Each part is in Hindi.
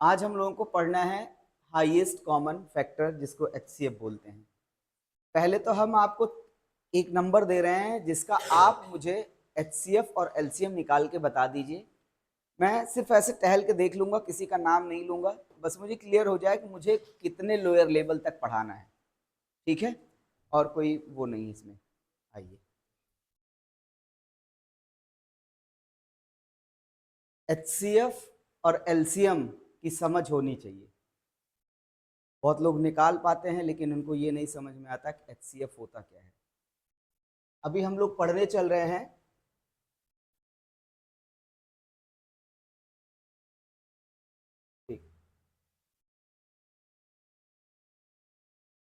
आज हम लोगों को पढ़ना है हाईएस्ट कॉमन फैक्टर, जिसको एचसीएफ बोलते हैं। पहले तो हम आपको एक नंबर दे रहे हैं जिसका आप मुझे एचसीएफ और एलसीएम निकाल के बता दीजिए। मैं सिर्फ ऐसे टहल के देख लूंगा, किसी का नाम नहीं लूंगा, बस मुझे क्लियर हो जाए कि मुझे कितने लोअर लेवल तक पढ़ाना है। ठीक है, और कोई वो नहीं इसमें। आइए, एचसीएफ और एलसीएम की समझ होनी चाहिए। बहुत लोग निकाल पाते हैं लेकिन उनको ये नहीं समझ में आता कि एचसीएफ होता क्या है। अभी हम लोग पढ़ने चल रहे हैं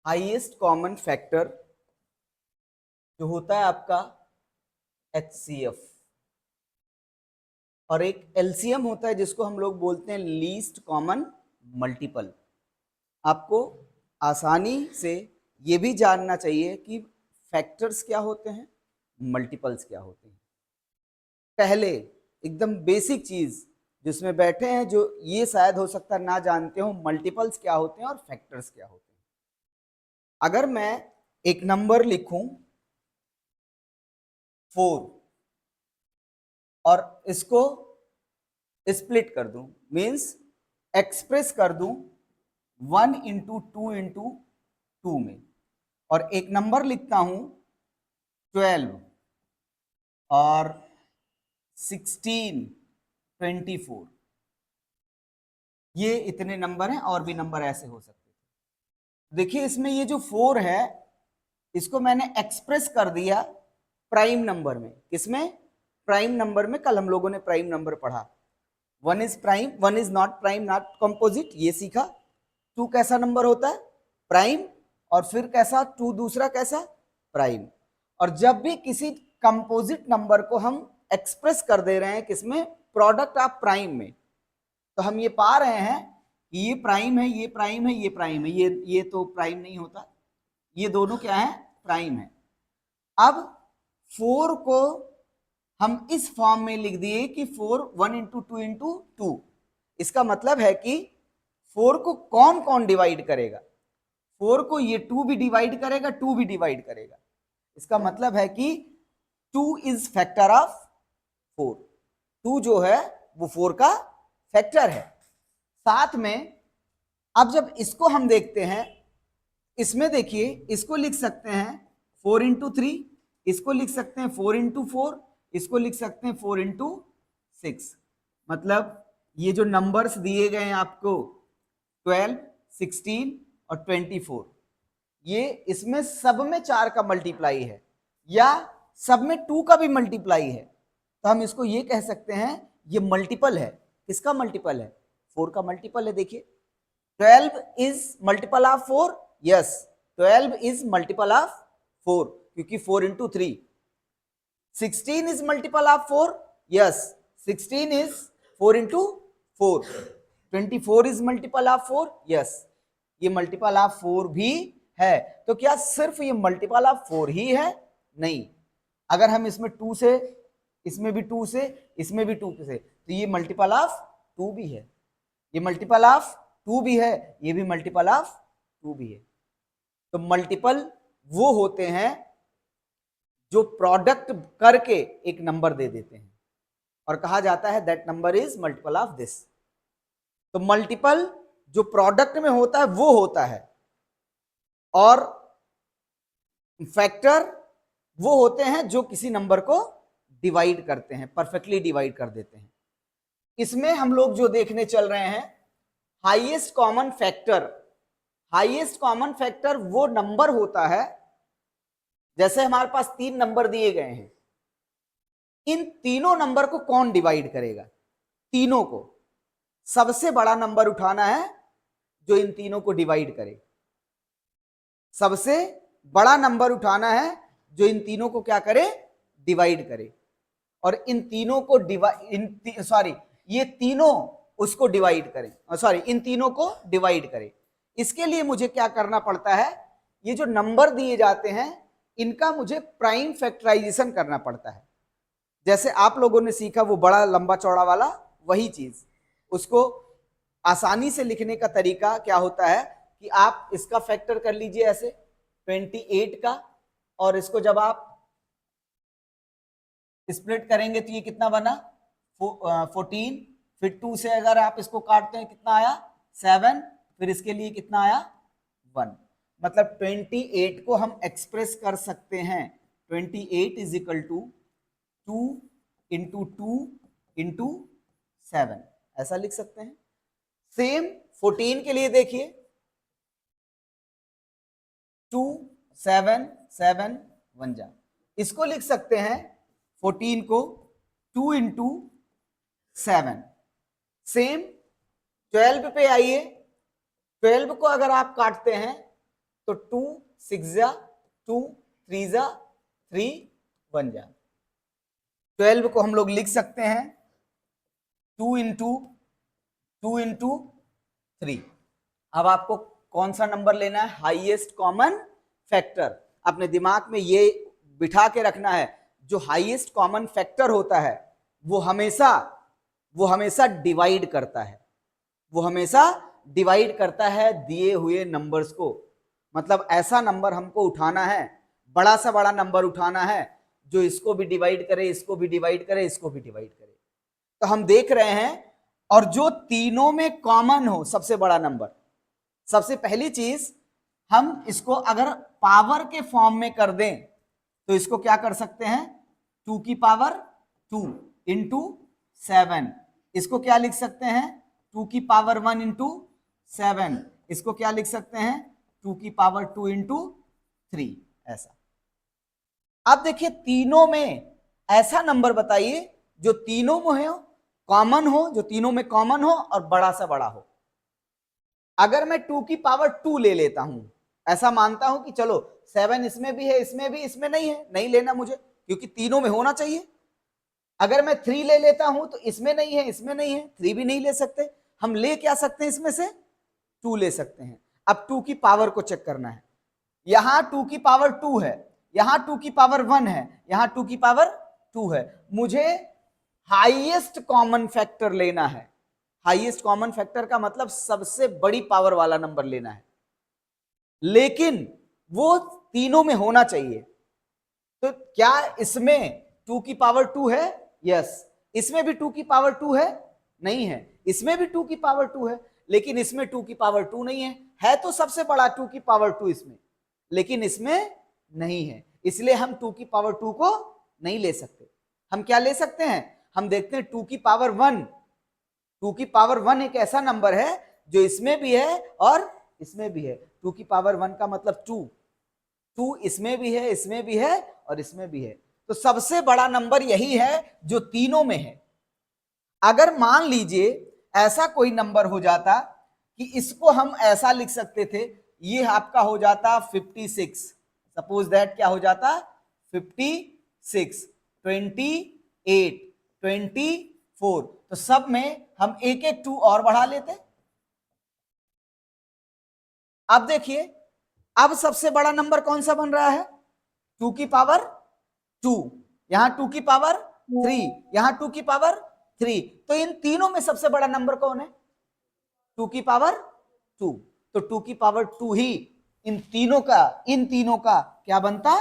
हाईएस्ट कॉमन फैक्टर जो होता है आपका एचसीएफ, और एक एलसीएम होता है जिसको हम लोग बोलते हैं लीस्ट कॉमन मल्टीपल। आपको आसानी से ये भी जानना चाहिए कि फैक्टर्स क्या होते हैं, मल्टीपल्स क्या होते हैं। पहले एकदम बेसिक चीज जिसमें बैठे हैं, जो ये शायद हो सकता है ना जानते हो, मल्टीपल्स क्या होते हैं और फैक्टर्स क्या होते हैं। अगर मैं एक नंबर लिखूं 4 और इसको स्प्लिट कर दूं, मीन्स एक्सप्रेस कर दूं 1 इंटू 2 इंटू 2 में, और एक नंबर लिखता हूं 12 और 16, 24, ये इतने नंबर हैं, और भी नंबर ऐसे हो सकते हैं। देखिए इसमें ये जो 4 है इसको मैंने एक्सप्रेस कर दिया प्राइम नंबर में। किसमें? प्राइम नंबर में। कल हम लोगों ने प्राइम नंबर पढ़ा, 1 is prime, 1 is not prime, not composite, ये सीखा। 2 कैसा नंबर होता है? प्राइम। और फिर कैसा? 2 दूसरा कैसा? प्राइम। और जब भी किसी कंपोजिट नंबर को हम एक्सप्रेस कर दे रहे हैं किसमें? प्रोडक्ट ऑफ प्राइम में, तो हम ये पा रहे हैं कि ये प्राइम है, ये प्राइम है, ये प्राइम है, ये तो प्राइम नहीं होता, ये दोनों क्या है? प्राइम है। अब 4 को हम इस फॉर्म में लिख दिए कि 4 1 इंटू 2 इंटू 2। इसका मतलब है कि 4 को कौन कौन डिवाइड करेगा? 4 को ये 2 भी डिवाइड करेगा, 2 भी डिवाइड करेगा। इसका मतलब है कि 2 इज फैक्टर ऑफ 4। 2 जो है वो 4 का फैक्टर है। साथ में अब जब इसको हम देखते हैं, इसमें देखिए इसको लिख सकते हैं 4 इंटू 3, इसको लिख सकते हैं 4 इंटू 4, इसको लिख सकते हैं 4 इंटू 6। मतलब ये जो नंबर्स दिए गए हैं आपको 12, 16 और 24, ये इसमें सब में 4 का मल्टीप्लाई है, या सब में 2 का भी मल्टीप्लाई है। तो हम इसको ये कह सकते हैं ये मल्टीपल है। किसका मल्टीपल है? 4 का मल्टीपल है। देखिए 12 is multiple of 4, yes 12 is multiple of 4 क्योंकि 4 into 3। 16 is multiple of 4, yes 16 is 4 into 4। 24 is multiple of 4, yes ये मल्टीपल ऑफ 4 भी है। तो क्या सिर्फ ये मल्टीपल ऑफ 4 ही है? नहीं, अगर हम इसमें 2 से, इसमें भी 2 से, इसमें भी 2 से, तो ये मल्टीपल ऑफ 2 भी है, ये मल्टीपल ऑफ 2 भी है, ये भी मल्टीपल ऑफ 2 भी है। तो मल्टीपल वो होते हैं जो प्रोडक्ट करके एक नंबर दे देते हैं, और कहा जाता है that number is multiple of this. तो मल्टीपल जो प्रोडक्ट में होता है वो होता है, और फैक्टर वो होते हैं जो किसी नंबर को डिवाइड करते हैं, परफेक्टली डिवाइड कर देते हैं। इसमें हम लोग जो देखने चल रहे हैं highest common factor. Highest common factor वो नंबर होता है, जैसे हमारे पास 3 नंबर दिए गए हैं, इन तीनों नंबर को कौन डिवाइड करेगा? तीनों को। सबसे बड़ा नंबर उठाना है जो इन तीनों को डिवाइड करे। सबसे बड़ा नंबर उठाना है जो इन तीनों को क्या करे? डिवाइड करे। और इन तीनों को ये तीनों उसको डिवाइड करें, इन तीनों को डिवाइड करें। इसके लिए मुझे क्या करना पड़ता है? ये जो नंबर दिए जाते हैं इनका मुझे प्राइम फैक्टराइजेशन करना पड़ता है। जैसे आप लोगों ने सीखा वो बड़ा लंबा चौड़ा वाला, वही चीज, उसको आसानी से लिखने का तरीका क्या होता है कि आप इसका फैक्टर कर लीजिए ऐसे 28 का, और इसको जब आप स्प्लिट करेंगे तो ये कितना बना 14, फिर 2 से अगर आप इसको काटते हैं कितना आया 7, फिर इसके लिए कितना आया 1। मतलब 28 को हम एक्सप्रेस कर सकते हैं 28 is equal to 2 into 2 into 7, ऐसा लिख सकते हैं। सेम 14 के लिए देखिए 2 7 7 1 जा, इसको लिख सकते हैं 14 को 2 इंटू 7। सेम 12 पे आइए, 12 को अगर आप काटते हैं तो 2 6 जा 2 3 जा 3 1 जा। 12 को हम लोग लिख सकते हैं 2 इंटू 3। अब आपको कौन सा नंबर लेना है, हाईएस्ट कॉमन फैक्टर। अपने दिमाग में ये बिठा के रखना है, जो हाईएस्ट कॉमन फैक्टर होता है वो हमेशा डिवाइड करता है, वो हमेशा डिवाइड करता है दिए हुए नंबर्स को। मतलब ऐसा नंबर हमको उठाना है, बड़ा सा बड़ा नंबर उठाना है जो इसको भी डिवाइड करे, इसको भी डिवाइड करे, इसको भी डिवाइड करे। तो हम देख रहे हैं, और जो तीनों में कॉमन हो सबसे बड़ा नंबर। सबसे पहली चीज, हम इसको अगर पावर के फॉर्म में कर दें तो इसको क्या कर सकते हैं 2 की पावर 2 इंटू 7। इसको क्या लिख सकते हैं 2 की पावर 1 इंटू 7। इसको क्या लिख सकते हैं 2 की पावर 2 इंटू 3। ऐसा। अब देखिए तीनों में ऐसा नंबर बताइए जो तीनों में हो कॉमन हो, जो तीनों में कॉमन हो और बड़ा सा बड़ा हो। अगर मैं 2 की पावर 2 ले लेता हूं, ऐसा मानता हूं कि चलो 7 इसमें भी है, इसमें भी, इसमें नहीं है, नहीं लेना मुझे क्योंकि तीनों में होना चाहिए। अगर मैं 3 ले लेता हूं तो इसमें नहीं है, इसमें नहीं है, 3 भी नहीं ले सकते। हम ले क्या सकते हैं इसमें से 2 ले सकते हैं। अब 2 की पावर को चेक करना है, यहां 2 की पावर 2 है, यहां 2 की पावर 1 है, यहां 2 की पावर 2 है। मुझे हाईएस्ट कॉमन फैक्टर लेना है। हाईएस्ट कॉमन फैक्टर का मतलब सबसे बड़ी पावर वाला नंबर लेना है, लेकिन वो तीनों में होना चाहिए। तो क्या इसमें 2 की पावर 2 है? यस। इसमें भी 2 की पावर 2 है? नहीं है। इसमें भी 2 की पावर 2 है, लेकिन इसमें 2 की पावर 2 नहीं है तो सबसे बड़ा 2 की पावर 2 इसमें, लेकिन इसमें नहीं है। इसलिए हम 2 की पावर 2 को नहीं ले सकते। हम क्या ले सकते हैं, हम देखते हैं 2 की पावर 1। 2 की पावर 1 एक ऐसा नंबर है जो इसमें भी है और इसमें भी है। 2 की पावर 1 का मतलब 2 इसमें भी है, इसमें भी है और इसमें भी है। तो सबसे बड़ा नंबर यही है जो तीनों में है। अगर मान लीजिए ऐसा कोई नंबर हो जाता कि इसको हम ऐसा लिख सकते थे, ये आपका हो जाता 56। सपोज दैट क्या हो जाता 56, 28, 24। तो सब में हम एक एक 2 और बढ़ा लेते। अब देखिए, अब सबसे बड़ा नंबर कौन सा बन रहा है 2 की पावर 2, यहां 2 की पावर 3, यहां 2 की पावर 3। तो इन तीनों में सबसे बड़ा नंबर कौन है 2 की पावर 2। तो 2 की पावर 2 ही इन तीनों का क्या बनता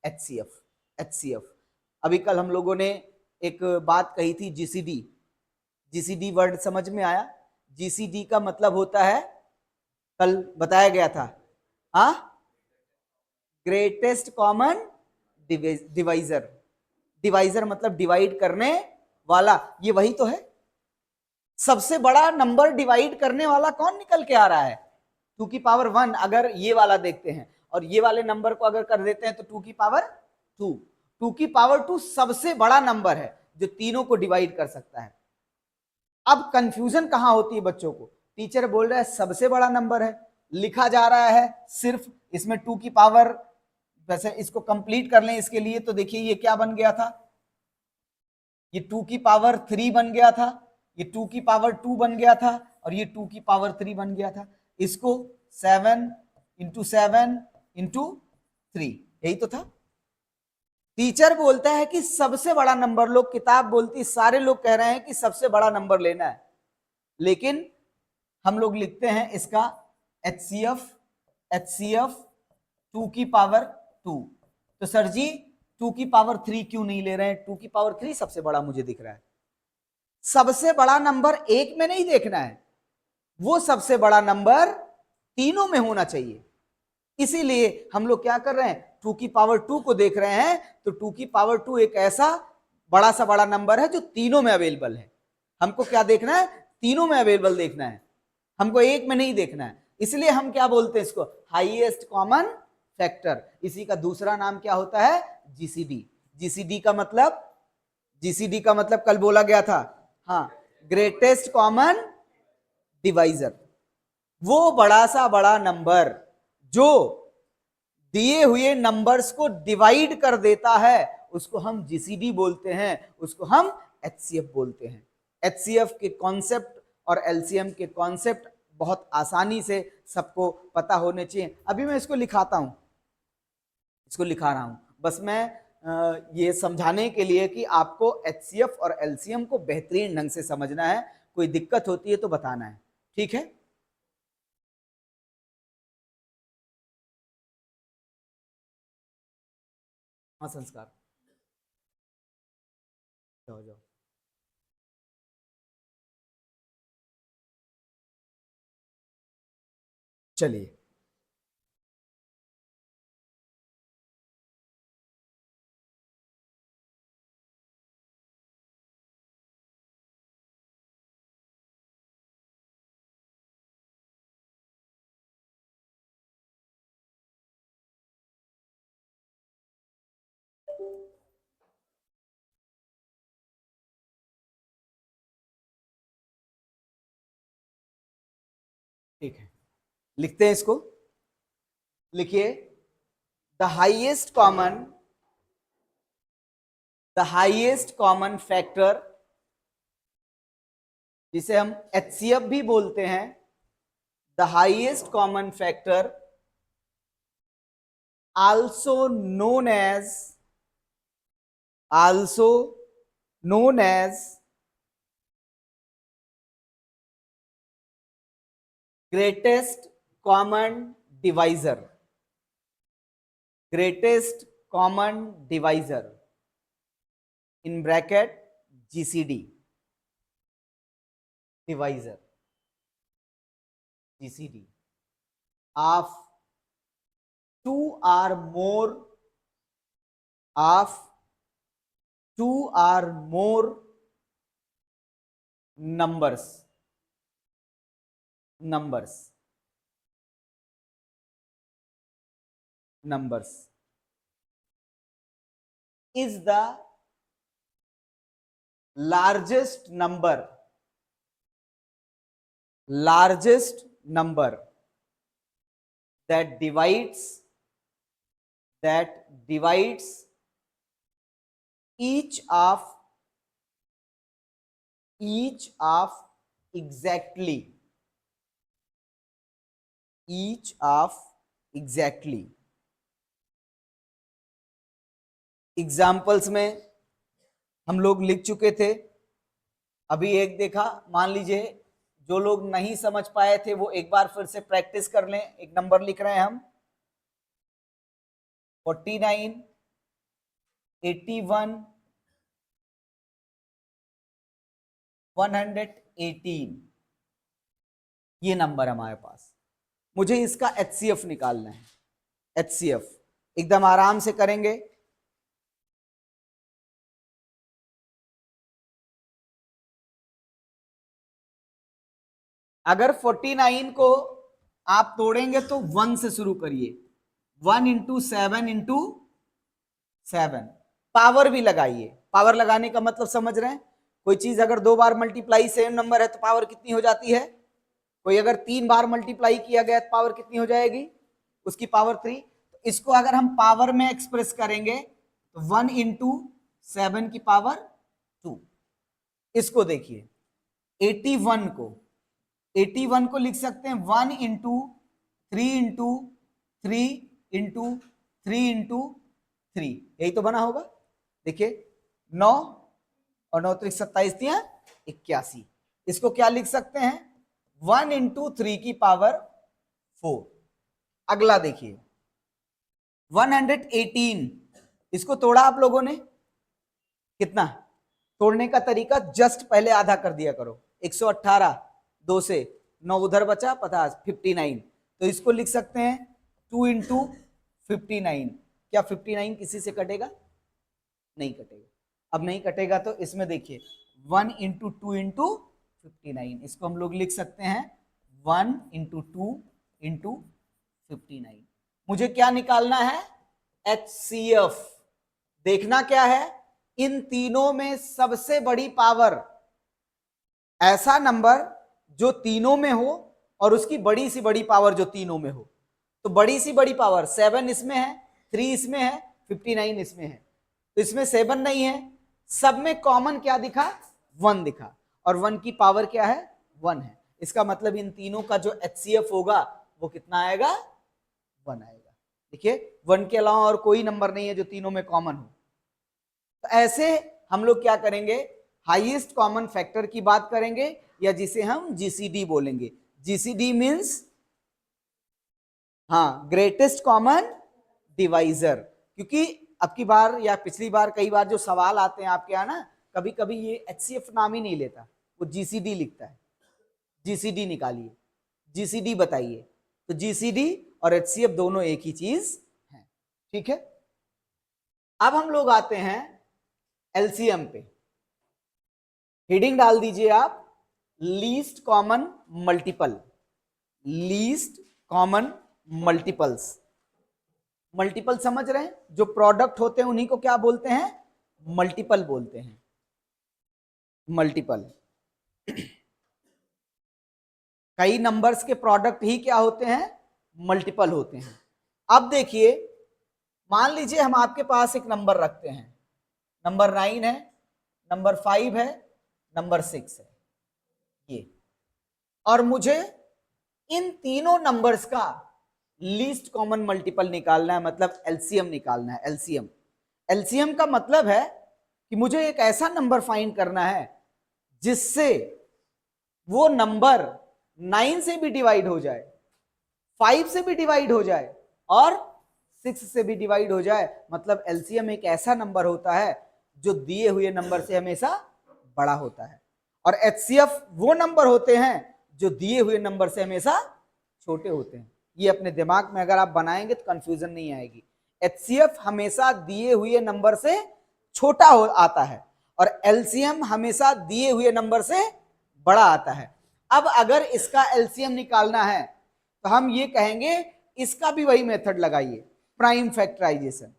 एचसीएफ। एचसीएफ। अभी कल हम लोगों ने एक बात कही थी जीसीडी। जीसीडी वर्ड समझ में आया? जीसीडी का मतलब होता है, कल बताया गया था, हाँ, ग्रेटेस्ट कॉमन डिवाइजर। डिवाइजर मतलब डिवाइड करने वाला, ये वही तो है। सबसे बड़ा नंबर डिवाइड करने वाला कौन निकल के आ रहा है 2 की पावर 1। अगर ये वाला देखते हैं और ये वाले नंबर को अगर कर देते हैं तो 2 की पावर 2। 2 की पावर 2 सबसे बड़ा नंबर है जो तीनों को डिवाइड कर सकता है। अब कंफ्यूजन कहां होती है बच्चों को, टीचर बोल रहा है सबसे बड़ा नंबर है, लिखा जा रहा है सिर्फ इसमें 2 की पावर। वैसे इसको कंप्लीट कर लें इसके लिए, तो देखिए ये क्या बन गया था, ये 2 की पावर 3 बन गया था, ये 2 की पावर 2 बन गया था और ये 2 की पावर 3 बन गया था। इसको 7 इंटू 7 इंटू 3, यही तो था। टीचर बोलता है कि सबसे बड़ा नंबर, लोग किताब बोलती, सारे लोग कह रहे हैं कि सबसे बड़ा नंबर लेना है, लेकिन हम लोग लिखते हैं इसका HCF 2 की पावर 2। तो सर जी 2 की पावर 3 क्यों नहीं ले रहे हैं? 2 की पावर 3 सबसे बड़ा मुझे दिख रहा है। सबसे बड़ा नंबर एक में नहीं देखना है, वो सबसे बड़ा नंबर तीनों में होना चाहिए। इसीलिए हम लोग क्या कर रहे हैं, 2 की पावर 2 को देख रहे हैं। तो 2 की पावर 2 एक ऐसा बड़ा सा बड़ा नंबर है जो तीनों में अवेलेबल है। हमको क्या देखना है? तीनों में अवेलेबल देखना है, हमको एक में नहीं देखना है। इसलिए हम क्या बोलते हैं इसको? Highest common factor. इसी का दूसरा नाम क्या होता है? जीसीडी। जीसीडी का मतलब, जीसीडी का मतलब कल बोला गया था, हाँ, ग्रेटेस्ट कॉमन डिवाइजर। वो बड़ा सा बड़ा नंबर जो दिए हुए नंबर्स को डिवाइड कर देता है, उसको हम जीसीडी बोलते हैं, उसको हम एचसीएफ बोलते हैं। एचसीएफ के कॉन्सेप्ट और एलसीएम के कॉन्सेप्ट बहुत आसानी से सबको पता होने चाहिए। अभी मैं इसको लिखाता हूं, इसको लिखा रहा हूं, बस मैं ये समझाने के लिए कि आपको एचसीएफ और एलसीएम को बेहतरीन ढंग से समझना है। कोई दिक्कत होती है तो बताना है, ठीक है? हाँ संस्कार, जाओ जाओ। चलिए, ठीक है, लिखते हैं इसको। लिखिए, the highest common, the highest common factor, जिसे हम एचसीएफ भी बोलते हैं, the highest common factor also known as, also known as greatest common divisor, greatest common divisor in bracket GCD, divisor, GCD of two or more, of two or more numbers, numbers, numbers is the largest number, largest number that divides, that divides each of, each of exactly, each of exactly। Examples में हम लोग लिख चुके थे, अभी एक देखा। मान लीजिए जो लोग नहीं समझ पाए थे वो एक बार फिर से प्रैक्टिस कर लें। एक नंबर लिख रहे हैं हम, 49, 81, 118, ये नंबर हमारे पास। मुझे इसका एचसीएफ निकालना है। एचसीएफ एकदम आराम से करेंगे। अगर 49 को आप तोड़ेंगे तो 1 से शुरू करिए, 1 इंटू 7 इंटू 7, पावर भी लगाइए। पावर लगाने का मतलब समझ रहे हैं? कोई चीज अगर 2 बार मल्टीप्लाई सेम नंबर है तो पावर कितनी हो जाती है? कोई अगर 3 बार मल्टीप्लाई किया गया तो पावर कितनी हो जाएगी? उसकी पावर 3। तो इसको अगर हम पावर में एक्सप्रेस करेंगे तो 1 इंटू 7 की पावर 2। इसको देखिए, 81 को, 81 को लिख सकते हैं 1 इंटू 3 इंटू 3 इंटू 3 इंटू 3, यही तो बना होगा। देखिए 9 और 9 3 27 81। इसको क्या लिख सकते हैं? 1 इंटू 3 की पावर 4। अगला देखिए 118, इसको तोड़ा आप लोगों ने कितना? तोड़ने का तरीका जस्ट पहले आधा कर दिया करो। 118 2 से 9 उधर बचा 50 59, तो इसको लिख सकते हैं 2 इंटू 59। क्या 59 किसी से कटेगा? नहीं कटेगा। अब नहीं कटेगा तो इसमें देखिए 1 इंटू 2 इंटू 59, इसको हम लोग लिख सकते हैं 1 इंटू 2 इंटू 59। मुझे क्या निकालना है? HCF। देखना क्या है? इन तीनों में सबसे बड़ी पावर, ऐसा नंबर जो तीनों में हो और उसकी बड़ी सी बड़ी पावर जो तीनों में हो। तो बड़ी सी बड़ी पावर 7 इसमें है, 3 इसमें है, 59 इसमें है। तो इसमें 7 नहीं है, सब में कॉमन क्या दिखा? 1 दिखा, और 1 की पावर क्या है? 1 है। इसका मतलब इन तीनों का जो HCF होगा वो कितना आएगा? 1 आएगा। देखिए 1 के अलावा और कोई नंबर नहीं है जो तीनों में कॉमन हो। तो ऐसे हम लोग क्या करेंगे? हाईएस्ट कॉमन फैक्टर की बात करेंगे, या जिसे हम GCD बोलेंगे। GCD मीन्स हाँ, ग्रेटेस्ट कॉमन डिवाइजर। क्योंकि अब की बार या पिछली बार कई बार जो सवाल आते हैं आपके यहाँ ना, कभी कभी ये HCF नाम ही नहीं लेता, वो GCD लिखता है। GCD निकालिए, GCD बताइए। तो GCD और HCF दोनों एक ही चीज है। ठीक है, अब हम लोग आते हैं LCM पे। हेडिंग डाल दीजिए आप, least common multiple. Least common multiples. Multiple समझ रहे हैं? जो प्रोडक्ट होते हैं उन्हीं को क्या बोलते हैं? मल्टीपल बोलते हैं। मल्टीपल। कई नंबर्स के प्रोडक्ट ही क्या होते हैं? मल्टीपल होते हैं। अब देखिए, मान लीजिए हम आपके पास एक नंबर रखते हैं, नंबर 9 है, नंबर 5 है, नंबर 6 है, ये, और मुझे इन तीनों नंबर्स का लीस्ट कॉमन मल्टीपल निकालना है, मतलब एलसीएम निकालना है। एलसीएम, एलसीएम का मतलब है कि मुझे एक ऐसा नंबर फाइंड करना है जिससे वो नंबर 9 से भी डिवाइड हो जाए, 5 से भी डिवाइड हो जाए और 6 से भी डिवाइड हो जाए। मतलब एलसीएम एक ऐसा नंबर होता है जो दिए हुए नंबर से हमेशा बड़ा होता है, और एचसीएफ वो नंबर होते हैं जो दिए हुए नंबर से हमेशा छोटे होते हैं। ये अपने दिमाग में अगर आप बनाएंगे तो कंफ्यूजन नहीं आएगी। एचसीएफ हमेशा दिए हुए नंबर से छोटा आता है और एलसीएम हमेशा दिए हुए नंबर से बड़ा आता है। अब अगर इसका एलसीएम निकालना है तो हम ये कहेंगे इसका भी वही मेथड लगाइए, प्राइम फैक्टराइजेशन।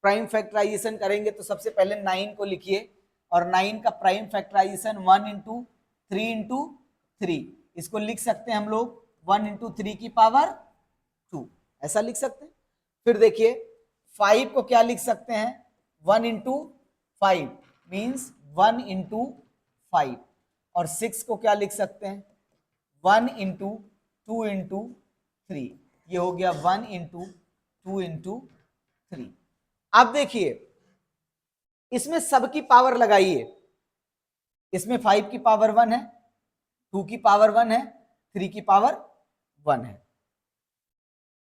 प्राइम फैक्टराइजेशन करेंगे तो सबसे पहले 9 को लिखिए, और 9 का प्राइम फैक्टराइजेशन 1 इंटू 3 इंटू 3, इसको लिख सकते हैं हम लोग 1 इंटू 3 की पावर 2, ऐसा लिख सकते हैं। फिर देखिए 5 को क्या लिख सकते हैं? 1 इंटू 5 मीन्स 1 इंटू 5, और 6 को क्या लिख सकते हैं? 1 इंटू 2 इंटू 3, ये हो गया 1 इंटू 2 इंटू 3। अब देखिए इसमें सबकी पावर लगाइए, इसमें 5 की पावर 1 है, 2 की पावर 1 है, 3 की पावर 1 है।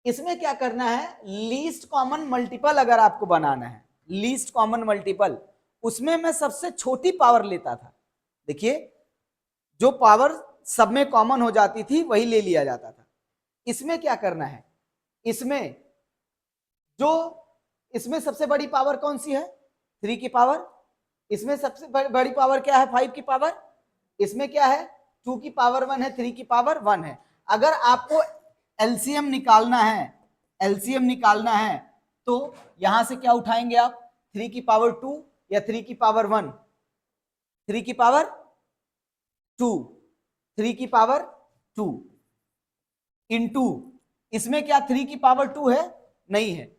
इसमें क्या करना है? लीस्ट कॉमन मल्टीपल अगर आपको बनाना है, लीस्ट कॉमन मल्टीपल, उसमें मैं सबसे छोटी पावर लेता था। देखिए जो पावर सब में कॉमन हो जाती थी वही ले लिया जाता था। इसमें क्या करना है? इसमें सबसे बड़ी पावर कौन सी है? 3 की पावर। इसमें सबसे बड़ी पावर क्या है? 5 की पावर। इसमें क्या है? 2 की पावर 1 है, 3 की पावर 1 है। अगर आपको एलसीएम निकालना है, एलसीएम निकालना है तो यहां से क्या उठाएंगे आप? 3 की पावर 2 या 3 की पावर 1? 3 की पावर 2, 3 की पावर 2 इंटू, इसमें क्या 3 की पावर 2 है? नहीं है,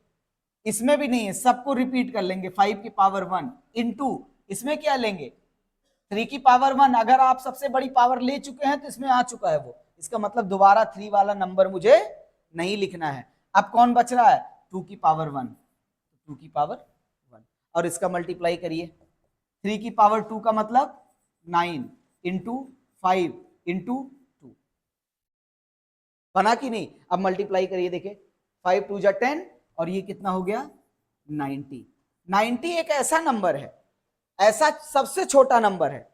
इसमें भी नहीं है, सबको रिपीट कर लेंगे 5 की पावर 1 इंटू, इसमें क्या लेंगे? 3 की पावर 1। अगर आप सबसे बड़ी पावर ले चुके हैं तो इसमें आ चुका है वो, इसका मतलब दोबारा 3 वाला नंबर मुझे नहीं लिखना है। अब कौन बच रहा है? 2 की पावर 1, 2 की पावर 1, और इसका मल्टीप्लाई करिए। 3 की पावर 2 का मतलब 9 इंटू 5 इंटू 2, बना कि नहीं? अब मल्टीप्लाई करिए, देखिए 5 2 जा 10 और ये कितना हो गया 90। 90 एक ऐसा नंबर है, ऐसा सबसे छोटा नंबर है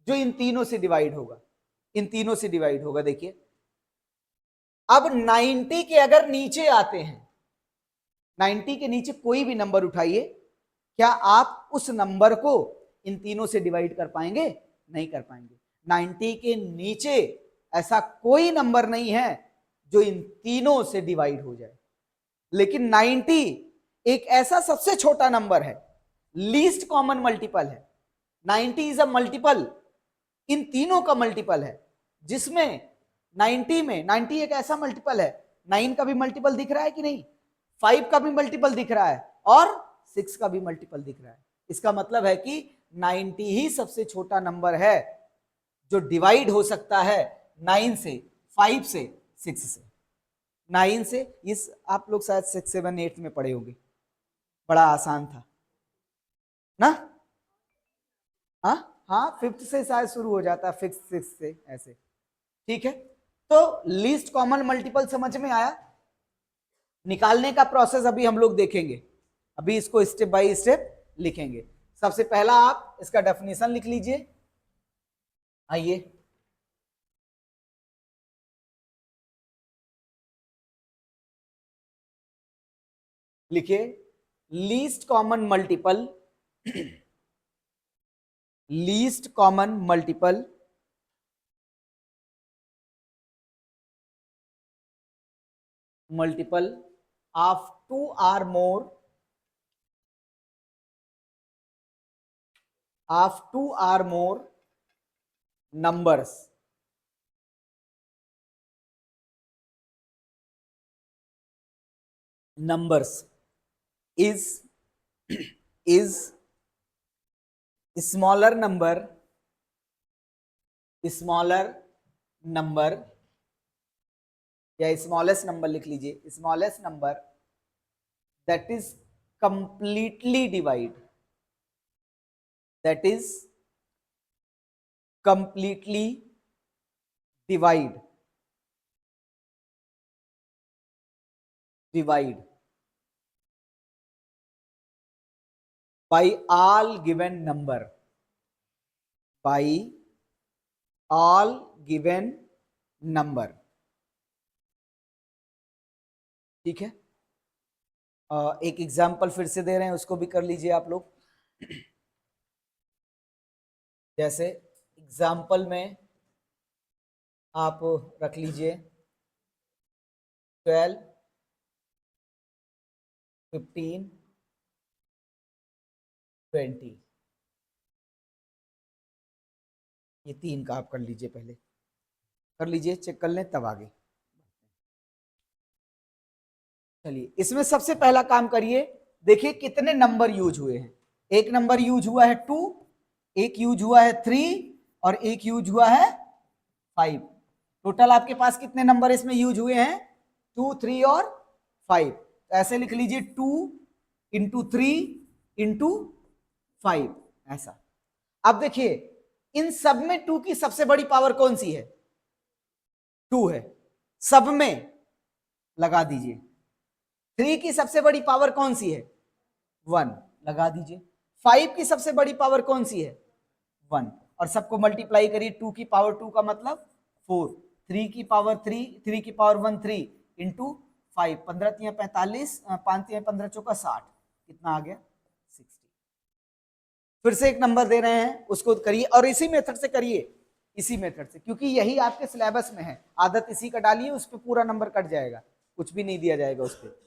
जो इन तीनों से डिवाइड होगा, इन तीनों से डिवाइड होगा। देखिए अब 90 के अगर नीचे आते हैं, 90 के नीचे कोई भी नंबर उठाइए, क्या आप उस नंबर को इन तीनों से डिवाइड कर पाएंगे? नहीं कर पाएंगे। 90 के नीचे ऐसा कोई नंबर नहीं है जो इन तीनों से डिवाइड हो जाए। लेकिन 90 एक ऐसा सबसे छोटा नंबर है, लीस्ट कॉमन मल्टीपल है। 90 इज अ मल्टीपल, इन तीनों का मल्टीपल है, जिसमें 90 में 90 एक ऐसा मल्टीपल है, 9 का भी मल्टीपल दिख रहा है कि नहीं, 5 का भी मल्टीपल दिख रहा है और 6 का भी मल्टीपल दिख रहा है। इसका मतलब है कि 90 ही सबसे छोटा नंबर है जो डिवाइड हो सकता है 9 से, 5 से, 6 से। 9 से, इस आप लोग शायद 6 7 8 में पढ़े होंगे, बड़ा आसान था ना? हाँ हाँ, 5th से शायद शुरू हो जाता है, 5th 6th से ऐसे। ठीक है, तो लीस्ट कॉमन मल्टीपल समझ में आया। निकालने का प्रोसेस अभी हम लोग देखेंगे, अभी इसको स्टेप बाय स्टेप लिखेंगे। सबसे पहला आप इसका डेफिनेशन लिख लीजिए। आइए, लिखिए least common multiple, least common multiple multiple of 2 or more of 2 or more numbers is is smaller number या स्मॉलेस्ट नंबर लिख लीजिए, smallest number that is completely divide, that is completely divide by all given number, by all given number। ठीक है, एक एग्जाम्पल फिर से दे रहे हैं, उसको भी कर लीजिए आप लोग। जैसे एग्जाम्पल में आप रख लीजिए 12 15 20, ये 3 का आप कर लीजिए, पहले कर लीजिए, चेक कर लें तब आगे। चलिए, इसमें सबसे पहला काम करिए, देखिए कितने नंबर यूज हुए हैं। एक नंबर यूज हुआ है 2, एक यूज हुआ है 3 और एक यूज हुआ है 5। टोटल आपके पास कितने नंबर इसमें यूज हुए हैं? 2 3 और 5। ऐसे लिख लीजिए 2 इंटू 3 इंटू 5, ऐसा। अब देखिए इन सब में 2 की सबसे बड़ी पावर कौन सी है? 2 है, सब में लगा दीजिए। 3 की सबसे बड़ी पावर कौन सी है? 1, लगा दीजिए। 5 की सबसे बड़ी पावर कौन सी है? 1, और सबको मल्टीप्लाई करिए। 2 की पावर 2 का मतलब 4, 3 की पावर 3, 3 की पावर 1 3 इंटू 5, 15 3 45, 5 3 15 चौका 60, कितना आ गया? 60। फिर से एक नंबर दे रहे हैं, उसको करिए और इसी मेथड से करिए, इसी मेथड से, क्योंकि यही आपके सिलेबस में है। आदत इसी का डालिए, उस पर पूरा नंबर कट जाएगा, कुछ भी नहीं दिया जाएगा उस पर।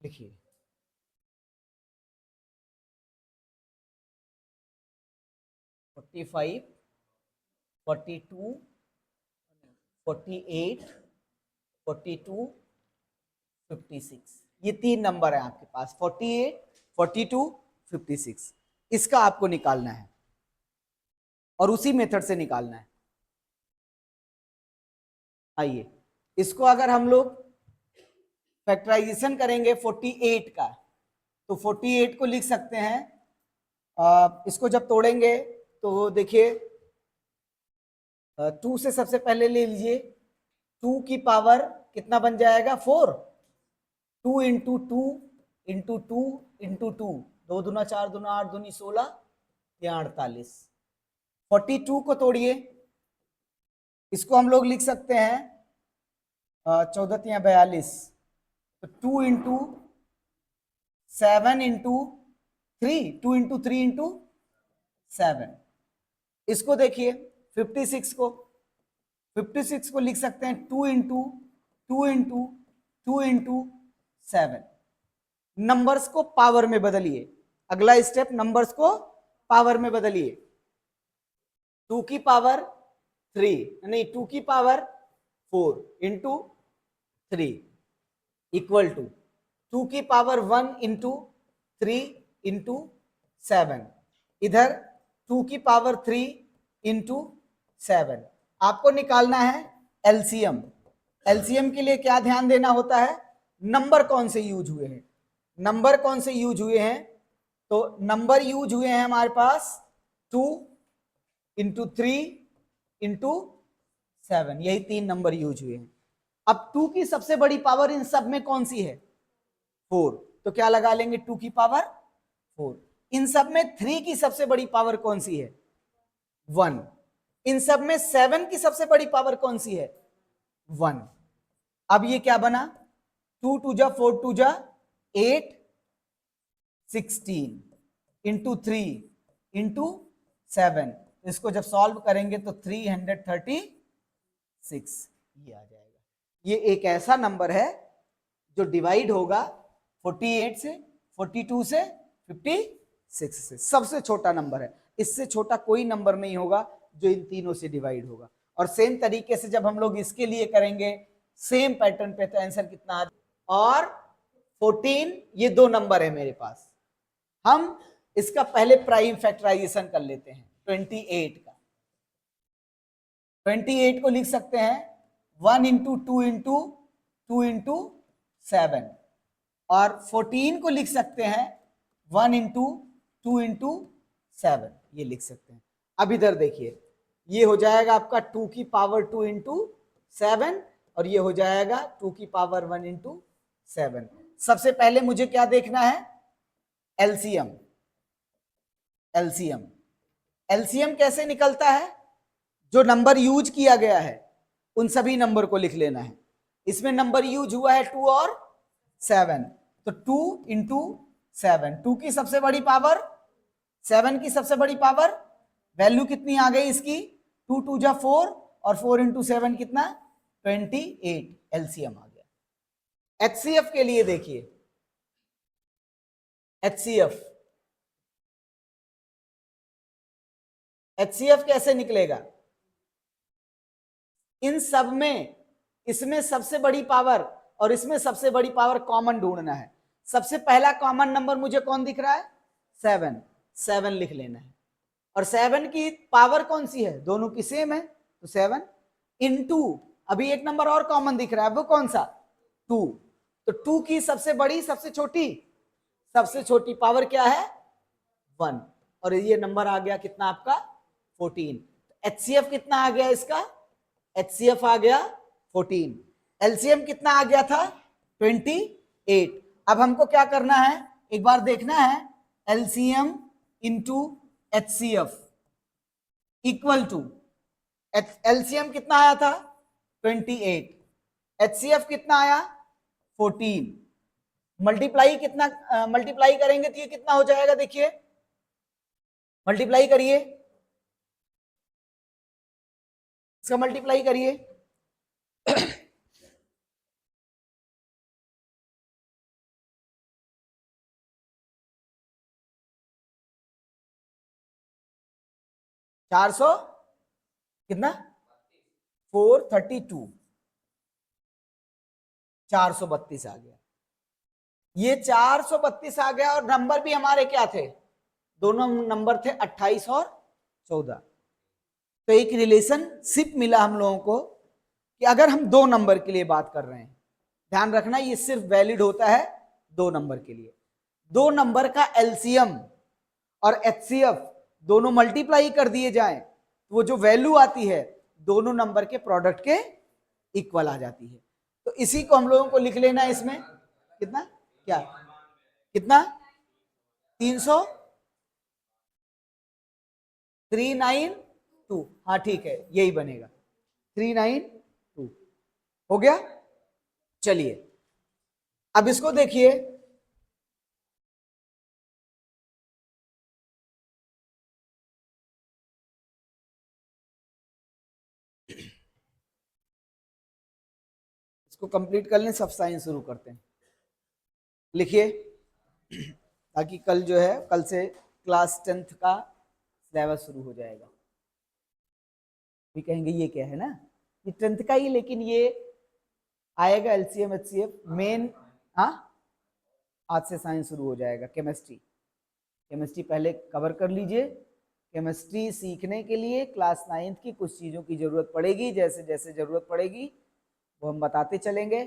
लिखिए 45 42 48 42 56। ये 3 नंबर है आपके पास, 48, 42, 56। इसका आपको निकालना है और उसी मेथड से निकालना है। आइए, इसको अगर हम लोग फैक्टराइजेशन करेंगे 48 का, तो 48 को लिख सकते हैं, इसको जब तोड़ेंगे तो देखिए 2 से सबसे पहले ले लीजिए, 2 की पावर कितना बन जाएगा 4, 2 इंटू 2 इंटू 2 इंटू 2, 2 दूना 4 दूना 8 दूनी 16, या 48। 42 को तोड़िए, इसको हम लोग लिख सकते हैं 14 या 42, तो 2 इंटू 7 इंटू 3, 2 इंटू 3 इंटू 7। इसको देखिए 56 को लिख सकते हैं 2 इंटू 2 इंटू 2 इंटू 7। नंबर्स को पावर में बदलिए, अगला स्टेप नंबर्स को पावर में बदलिए। 2 की पावर 3, नहीं 2 की पावर 4 इंटू 3 इक्वल टू 2 की पावर 1 इंटू 3 इंटू 7, इधर 2 की पावर 3 इंटू 7। आपको निकालना है एलसीएम। एलसीएम के लिए क्या ध्यान देना होता है, नंबर कौन से यूज हुए हैं, नंबर कौन से यूज हुए हैं, तो नंबर यूज हुए हैं हमारे पास 2 इंटू 3 इंटू 7, यही 3 नंबर यूज हुए हैं। अब 2 की सबसे बड़ी पावर इन सब में कौन सी है, 4, तो क्या लगा लेंगे 2 की पावर 4। इन सब में 3 की सबसे बड़ी पावर कौन सी है, 1। इन सब में 7 की सबसे बड़ी पावर कौन सी है, 1। अब ये क्या बना, 2 2 जा 4 2 जा 8, 16 इंटू 3 इंटू 7। इसको जब सॉल्व करेंगे तो 336 ये आ जाएगा। ये एक ऐसा नंबर है जो डिवाइड होगा 48 से, 42 से, 56 से, सबसे छोटा नंबर है। इससे छोटा कोई नंबर नहीं होगा जो इन तीनों से डिवाइड होगा। और सेम तरीके से जब हम लोग इसके लिए करेंगे सेम पैटर्न पे, तो आंसर कितना आ, और 14, ये 2 नंबर है मेरे पास। हम इसका पहले प्राइम फैक्टराइजेशन कर लेते हैं 28 का। 28 को लिख सकते हैं 1 इंटू 2 इंटू 2 इंटू 7, और 14 को लिख सकते हैं 1 इंटू 2 इंटू 7, ये लिख सकते हैं। अब इधर देखिए, ये हो जाएगा आपका 2 की पावर 2 इंटू 7, और ये हो जाएगा 2 की पावर 1 इंटू 7। सबसे पहले मुझे क्या देखना है, एलसीएम। एलसीएम, एलसीएम कैसे निकलता है, जो नंबर यूज किया गया है उन सभी नंबर को लिख लेना है। इसमें नंबर यूज हुआ है 2 और 7, तो 2 इंटू 7, 2 की सबसे बड़ी पावर 7 की सबसे बड़ी पावर, वैल्यू कितनी आ गई इसकी, 2 2 जा 4, और 4 इंटू 7 कितना, 28। एलसीएम आ गया। एचसीएफ के लिए देखिए, एचसीएफ, एचसीएफ कैसे निकलेगा, इन सब में इसमें सबसे बड़ी पावर और इसमें सबसे बड़ी पावर कॉमन ढूंढना है। सबसे पहला कॉमन नंबर मुझे कौन दिख रहा है, 7, 7 लिख लेना है। और 7 की पावर कौन सी है, दोनों की सेम है, तो 7 इंटू, अभी एक नंबर और कॉमन दिख रहा है, वो कौन सा, 2, तो 2 की सबसे बड़ी सबसे छोटी पावर क्या है, 1, और ये नंबर आ गया कितना आपका 14। एचसीएफ कितना आ गया इसका, एचसीएफ आ गया 14। एलसीएम कितना आ गया था, 28। अब हमको क्या करना है, एक बार देखना है, LCM into HCF equal to, LCM कितना आया था 28, एचसीएफ कितना आया 14, मल्टीप्लाई कितना, मल्टीप्लाई करेंगे तो ये कितना हो जाएगा, देखिए मल्टीप्लाई करिए, इसका मल्टीप्लाई करिए, चार सौ कितना, 432, 432 आ गया। ये 432 आ गया और नंबर भी हमारे क्या थे, दोनों नंबर थे 28 और 14। तो एक रिलेशनशिप मिला हम लोगों को कि अगर हम दो नंबर के लिए बात कर रहे हैं, ध्यान रखना ये सिर्फ वैलिड होता है दो नंबर के लिए। दो नंबर का एलसीएम और एचसीएफ दोनों मल्टीप्लाई कर दिए जाएं तो वो जो वैल्यू आती है दोनों नंबर के प्रोडक्ट के इक्वल आ जाती है। तो इसी को हम लोगों को लिख लेना है इसमें, कितना क्या कितना 392, हाँ ठीक है यही बनेगा 392 हो गया। चलिए अब इसको देखिए, इसको कंप्लीट कर लें, सब साइंस शुरू करते हैं। लिखिए ताकि कल जो है, कल से क्लास 10th का सिलेबस शुरू हो जाएगा। भी कहेंगे ये क्या है ना, ये 10th का ही, लेकिन ये आएगा एलसीएम एचसीएफ मेन। हाँ आज से साइंस शुरू हो जाएगा। केमिस्ट्री पहले कवर कर लीजिए। केमिस्ट्री सीखने के लिए क्लास 9th की कुछ चीज़ों की ज़रूरत पड़ेगी, जैसे जैसे ज़रूरत पड़ेगी वो हम बताते चलेंगे।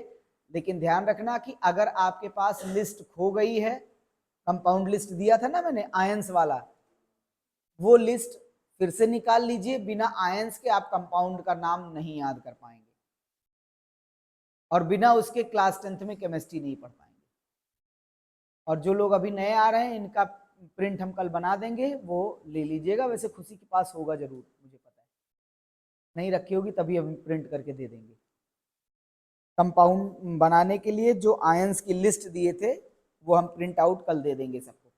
लेकिन ध्यान रखना कि अगर आपके पास लिस्ट खो गई है, कंपाउंड लिस्ट दिया था ना मैंने आयंस वाला, वो लिस्ट फिर से निकाल लीजिए। बिना आयंस के आप कंपाउंड का नाम नहीं याद कर पाएंगे और बिना उसके क्लास 10th में केमिस्ट्री नहीं पढ़ पाएंगे। और जो लोग अभी नए आ रहे हैं इनका प्रिंट हम कल बना देंगे, वो ले लीजिएगा। वैसे खुशी के पास होगा जरूर, मुझे पता है, नहीं रखी होगी तभी हम प्रिंट करके दे देंगे। कंपाउंड बनाने के लिए जो आयंस की लिस्ट दिए थे वो हम प्रिंट आउट कल दे देंगे सबको।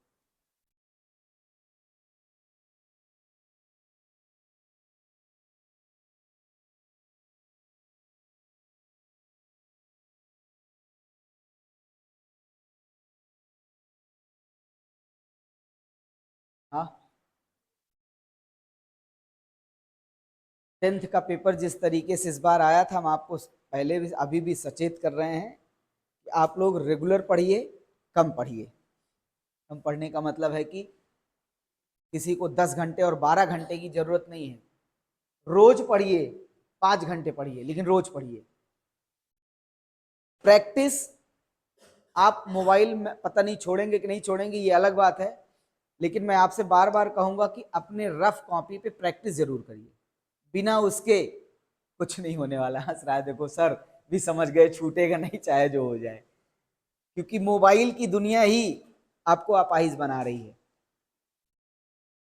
हाँ 10th का पेपर जिस तरीके से इस बार आया था, हम आपको पहले भी अभी भी सचेत कर रहे हैं कि आप लोग रेगुलर पढ़िए, कम पढ़िए। कम पढ़ने का मतलब है कि किसी को 10 घंटे और 12 घंटे की जरूरत नहीं है। रोज पढ़िए, 5 घंटे पढ़िए, लेकिन रोज पढ़िए। प्रैक्टिस आप मोबाइल में पता नहीं छोड़ेंगे कि नहीं छोड़ेंगे, ये अलग बात है, लेकिन मैं आपसे बार बार कहूंगा कि अपने रफ कॉपी पे प्रैक्टिस जरूर करिए। बिना उसके कुछ नहीं होने वाला। हंस रहा है, देखो सर भी समझ गए, छूटेगा नहीं चाहे जो हो जाए, क्योंकि मोबाइल की दुनिया ही आपको अपाहिज बना रही है।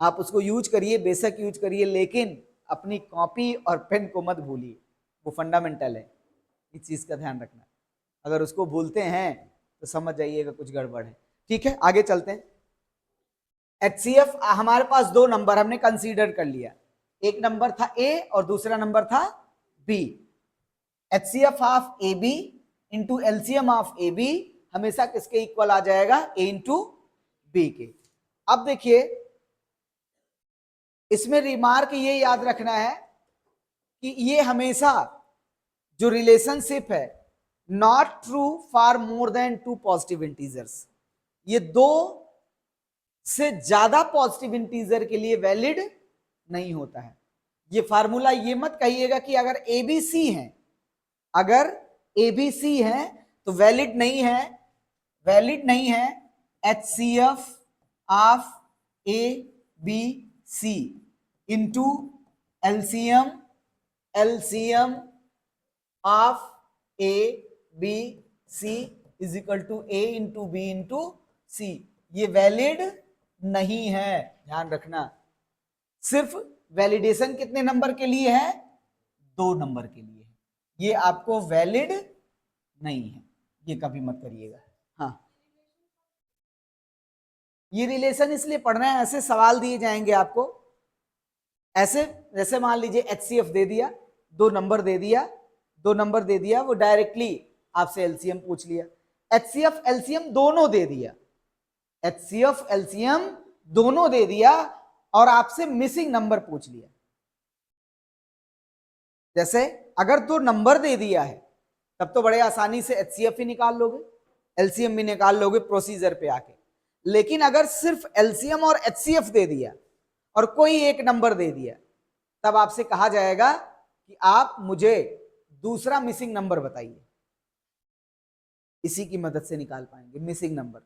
आप उसको यूज करिए, बेशक यूज करिए, लेकिन अपनी कॉपी और पेन को मत भूलिए, वो फंडामेंटल है। इस चीज का ध्यान रखना, अगर उसको भूलते हैं तो समझ जाइएगा कुछ गड़बड़ है। ठीक है आगे चलते हैं। HCF हमारे पास दो नंबर हमने कंसीडर कर लिया, एक नंबर था A और दूसरा नंबर था B। HCF of AB into LCM of AB हमेशा किसके इक्वल आ जाएगा, A इंटू B के। अब देखिए इसमें रिमार्क ये याद रखना है कि ये हमेशा जो रिलेशनशिप है not true for more than 2 positive integers, ये दो से ज्यादा पॉजिटिव इंटीजर के लिए वैलिड नहीं होता है। ये फार्मूला ये मत कहिएगा कि अगर ABC है, अगर ABC है तो वैलिड नहीं है, वैलिड नहीं है HCF of ABC into LCM of ABC is equal to A into B into C। ये वैलिड नहीं है, ध्यान रखना। सिर्फ वैलिडेशन कितने नंबर के लिए है, 2 नंबर के लिए है। ये आपको वैलिड नहीं है, ये कभी मत करिएगा। हाँ ये रिलेशन इसलिए पढ़ना है, ऐसे सवाल दिए जाएंगे आपको, ऐसे जैसे मान लीजिए HCF दे दिया, 2 नंबर दे दिया, 2 नंबर दे दिया, वो डायरेक्टली आपसे एलसीएम पूछ लिया। HCF एलसीएम दोनों दे दिया, HCF एलसीएम दोनों दे दिया और आपसे मिसिंग नंबर पूछ लिया। जैसे अगर 2 नंबर दे दिया है तब तो बड़े आसानी से HCF ही निकाल लोगे, एलसीएम भी निकाल लोगे प्रोसीजर पे आके। लेकिन अगर सिर्फ एलसीएम और एचसीएफ दे दिया और कोई एक नंबर दे दिया, तब आपसे कहा जाएगा कि आप मुझे दूसरा मिसिंग नंबर बताइए। इसी की मदद से निकाल पाएंगे मिसिंग नंबर।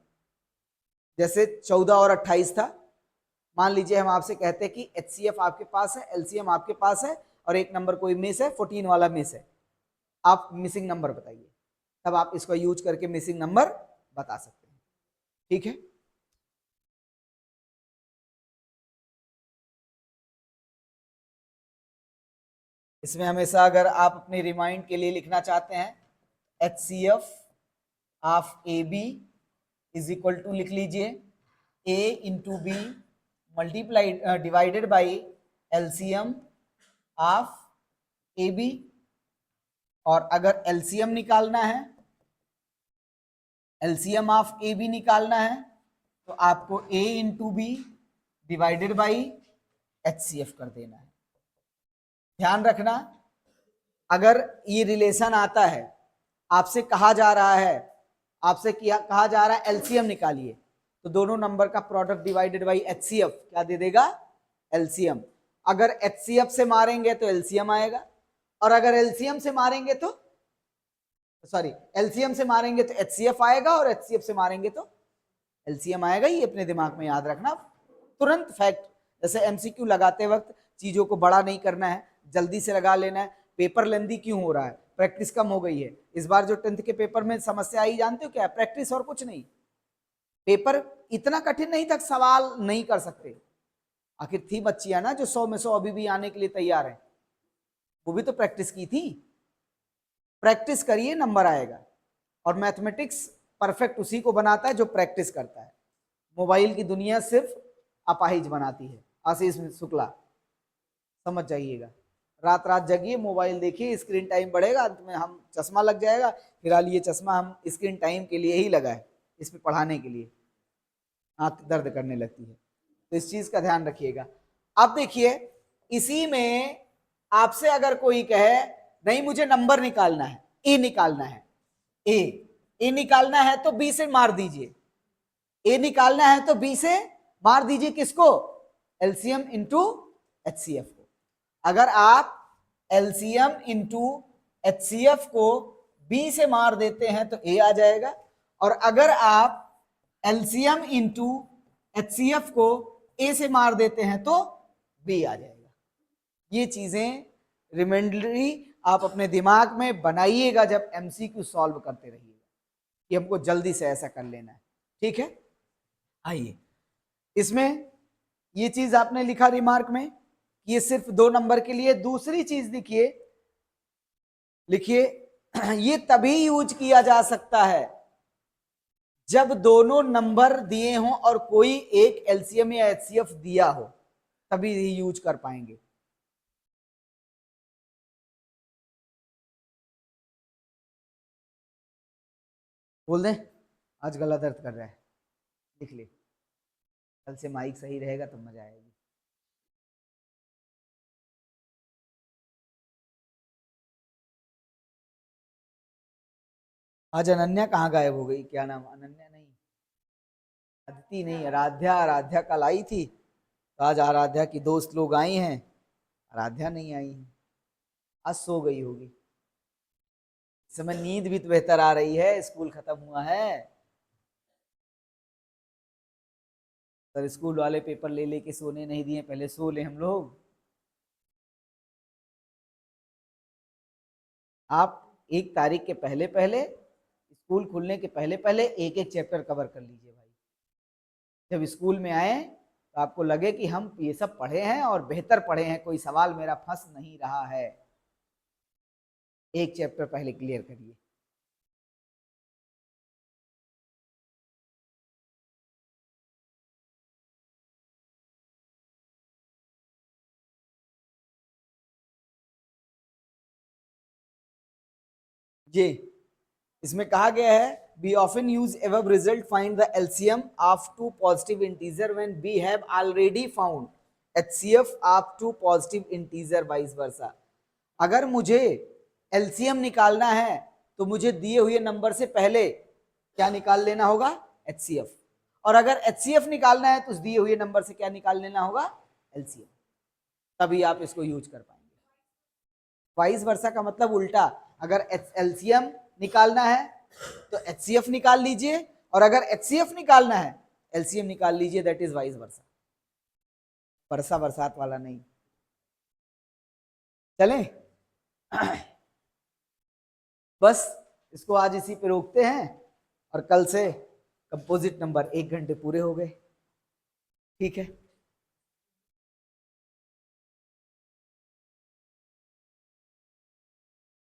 जैसे 14 और 28 था, मान लीजिए हम आपसे कहते हैं कि एचसीएफ आपके पास है, एलसीएम आपके पास है और एक नंबर कोई मिस है, 14 वाला मिस है, आप मिसिंग नंबर बताइए। तब आप इसको यूज करके मिसिंग नंबर बता सकते हैं। ठीक है, इसमें हमेशा अगर आप अपने रिमाइंड के लिए लिखना चाहते हैं HCF of A B is equal to, लिख लीजिए A into B multiplied divided by LCM of A B. और अगर एलसीएम निकालना है, एलसीएम ऑफ ए बी निकालना है, तो आपको A into B divided by HCF कर देना है। ध्यान रखना, अगर ये रिलेशन आता है, आपसे कहा जा रहा है, आपसे कहा जा रहा है एलसीएम निकालिए, तो दोनों नंबर का प्रोडक्ट डिवाइडेड बाई एचसीएफ क्या दे देगा, एलसीएम। अगर एचसीएफ से मारेंगे तो एलसीएम आएगा, और अगर एलसीएम से मारेंगे तो एलसीएम से मारेंगे तो एचसीएफ आएगा, और एचसीएफ से मारेंगे तो एलसीएम आएगा। ये अपने दिमाग में याद रखना, तुरंत फैक्ट। जैसे एमसीक्यू लगाते वक्त चीजों को बड़ा नहीं करना है, जल्दी से लगा लेना है। पेपर लेंदी क्यों हो रहा है, प्रैक्टिस कम हो गई है। इस बार जो 10th के पेपर में समस्या आई जानते हो क्या, प्रैक्टिस और कुछ नहीं। पेपर इतना कठिन नहीं था, सवाल नहीं कर सकते। आखिर थी बच्चियां ना जो 100 में 100 अभी भी आने के लिए तैयार है, वो भी तो प्रैक्टिस की थी। प्रैक्टिस करिए, नंबर आएगा। और मैथमेटिक्स परफेक्ट उसी को बनाता है जो प्रैक्टिस करता है। मोबाइल की दुनिया सिर्फ अपाहिज बनाती है। आशीष शुक्ला, समझ जाइएगा। रात रात जगिए, मोबाइल देखिए, स्क्रीन टाइम बढ़ेगा, अंत में हम चश्मा लग जाएगा। फिलहाल ये चश्मा हम स्क्रीन टाइम के लिए ही लगा है, इस पे पढ़ाने के लिए। आंख दर्द करने लगती है, तो इस चीज का ध्यान रखिएगा। अब देखिए, इसी में आपसे अगर कोई कहे नहीं मुझे नंबर निकालना है, ए निकालना है, ए निकालना है तो बी से मार दीजिए। ए निकालना है तो बी से मार दीजिए, किसको, एलसीएम इंटू एचसीएफ को। अगर आप एलसीएम इंटू एचसीएफ को बी से मार देते हैं तो ए आ जाएगा, और अगर आप एलसीएम इंटू एचसीएफ को ए से मार देते हैं तो बी आ जाएगा। ये चीजें रिमाइंडरी आप अपने दिमाग में बनाइएगा जब एमसीक्यू सॉल्व करते रहिएगा, कि हमको जल्दी से ऐसा कर लेना है। ठीक है, आइए, इसमें ये चीज आपने लिखा रिमार्क में कि ये सिर्फ 2 नंबर के लिए। दूसरी चीज देखिए, लिखिए ये तभी यूज किया जा सकता है जब दोनों नंबर दिए हों और कोई एक एलसीएम या एचसीएफ दिया हो, तभी ही यूज कर पाएंगे। बोल दें, आज गला दर्द कर रहा है, लिख ले, कल से माइक सही रहेगा तो मजा आएगी। आज अनन्या कहाँ गायब हो गई, क्या नाम, अनन्या नहीं, अदिति नहीं, आराध्या। आराध्या कल आई थी, तो आज आराध्या की दोस्त लोग आई हैं, आराध्या नहीं आई है, आज सो गई होगी। इस समय नींद भी तो बेहतर आ रही है, स्कूल खत्म हुआ है। सर स्कूल वाले पेपर ले लेके सोने नहीं दिए, पहले सो ले हम लोग। आप 1 तारीख के पहले पहले, स्कूल खुलने के पहले पहले एक एक चैप्टर कवर कर लीजिए भाई। जब स्कूल में आए तो आपको लगे कि हम ये सब पढ़े हैं और बेहतर पढ़े हैं, कोई सवाल मेरा फंस नहीं रहा है। एक चैप्टर पहले क्लियर करिए। जी, इसमें कहा गया है we often use above result find the LCM of 2 positive integer when we have already found HCF of 2 positive integer vice versa। अगर मुझे LCM निकालना है तो मुझे दिए हुए नंबर से पहले क्या निकाल लेना होगा, HCF। और अगर HCF निकालना है तो उस दिए हुए नंबर से क्या निकाल लेना होगा, LCM, तभी आप इसको यूज कर पाएंगे। वाइस वर्सा का मतलब उल्टा, अगर LCM निकालना है तो HCF निकाल लीजिए, और अगर HCF निकालना है LCM निकाल लीजिए, दैट इज वाइस वर्सा। वर्षा बरसात वाला नहीं। चलें बस इसको आज इसी पे रोकते हैं, और कल से कंपोजिट नंबर 1 घंटे पूरे हो गए। ठीक है।